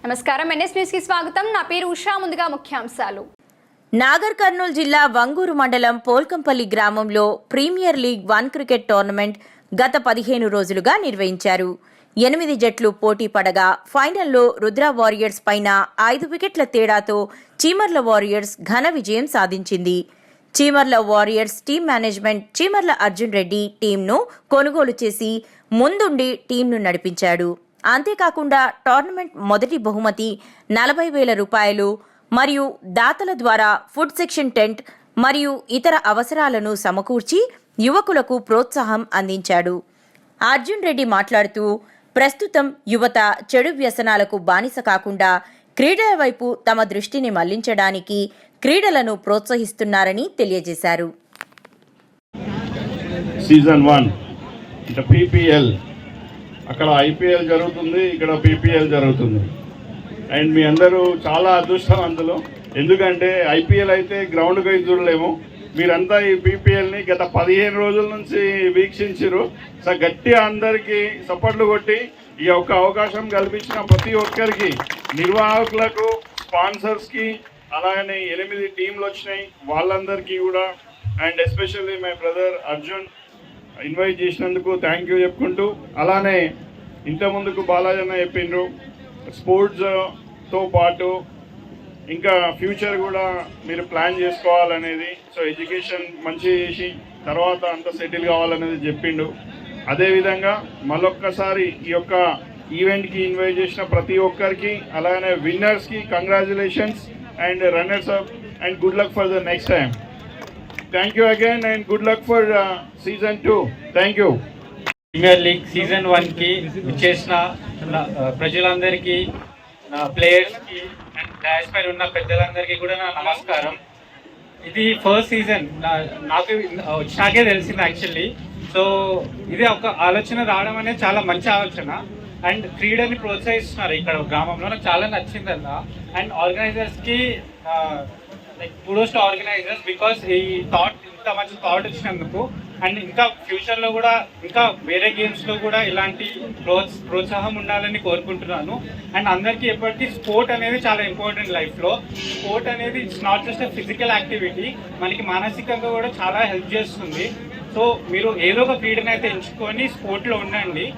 నమస్కారం, NS news కి స్వాగతం. నా పేరు ఉషా. ముందుగా ముఖ్యాంశాలు. నాగర్ కర్నూలు జిల్లా వంగూరు మండలం పోల్కంపల్లి గ్రామంలో ప్రీమియర్ లీగ్ 1 క్రికెట్ టోర్నమెంట్ గత 15 రోజులుగా నిర్వహించారు. 8 జట్లు పోటీ పడగా ఫైనల్లో రుద్ర వారియర్స్ పైన 5 వికెట్ల తేడాతో చీమర్ల వారియర్స్ ఘన విజయం సాధించింది. Cheemarla warriors team management Cheemarla Arjun Reddy టీంను కొనుగోలు చేసి ముందుండి టీంను నడిపించాడు. అంతేకాకుండా టోర్నమెంట్ మొదటి బహుమతి 40,000 రూపాయలు మరియు దాతల ద్వారా ఫుడ్ సెక్షన్ టెంట్ మరియు ఇతర అవసరాలను సమకూర్చి యువకులకు ప్రోత్సాహం అందించాడు. అర్జున్ రెడ్డి మాట్లాడుతూ, ప్రస్తుతం యువత చెడు వ్యసనాలకు బానిస కాకుండా క్రీడల వైపు తమ దృష్టిని మళ్లించడానికి క్రీడలను ప్రోత్సహిస్తున్నారని తెలియజేశారు. సీజన్ 1 అంటే PPL, అక్కడ IPL జరుగుతుంది, ఇక్కడ PPL జరుగుతుంది. అండ్ మీ అందరూ చాలా అదృష్టం అందులో, ఎందుకంటే IPL అయితే గ్రౌండ్కి పోయి చూడలేము. మీరంతా ఈ PPLని గత 15 రోజుల నుంచి వీక్షించారు. సో గట్టిగా అందరికీ సపోర్ట్లు కొట్టి ఈ యొక్క అవకాశం కల్పించిన ప్రతి ఒక్కరికి, నిర్వాహకులకు, స్పాన్సర్స్కి, అలాగనే 8 టీంలు వచ్చినాయి వాళ్ళందరికీ కూడా, and especially my brother Arjun invite చేసినందుకు థ్యాంక్ యూ చెప్పుకుంటూ, అలానే ఇంతకుముందుకు బాలాజీ అన్న చెప్పిండ్రు స్పోర్ట్స్తో పాటు ఇంకా ఫ్యూచర్ కూడా మీరు ప్లాన్ చేసుకోవాలనేది. సో ఎడ్యుకేషన్ మంచి చేసి తర్వాత అంతా సెటిల్ కావాలనేది చెప్పిండు. అదేవిధంగా మళ్ళొక్కసారి ఈ యొక్క ఈవెంట్కి ఇన్వైట్ చేసిన ప్రతి ఒక్కరికి, అలానే విన్నర్స్కి congratulations and runners up and good luck for the next time. Thank you again and good luck for season 2. Thank you. Premier league season 1కి వచ్చేసిన ప్రజలందరికీ, ప్లేయర్స్కి అండ్ డాష్ పైన ఉన్న పెద్దలందరికీ కూడా నా నమస్కారం. ఇది ఫస్ట్ సీజన్, నాకు వచ్చినాకే తెలిసింది యాక్చువల్లీ. సో ఇది ఒక ఆలోచన రావడం అనేది చాలా మంచి ఆలోచన. అండ్ క్రీడని ప్రోత్సహిస్తున్నారు ఇక్కడ గ్రామంలో, నాకు చాలా నచ్చింది అలా. అండ్ ఆర్గనైజర్స్కి like kudos to organizers, because ఈ థాట్, ఇంత మంచి థాట్ వచ్చినందుకు. అండ్ ఇంకా ఫ్యూచర్లో కూడా ఇంకా వేరే గేమ్స్లో కూడా ఇలాంటి ప్రోత్సాహం ఉండాలని కోరుకుంటున్నాను. అండ్ అందరికీ ఎప్పటికీ స్పోర్ట్ అనేది చాలా ఇంపార్టెంట్ లైఫ్లో. స్పోర్ట్ అనేది it's not just a physical activity, మనకి మానసికంగా కూడా చాలా హెల్ప్ చేస్తుంది. సో మీరు ఏదో ఒక క్రీడనైతే ఎంచుకొని స్పోర్ట్లో ఉండండి.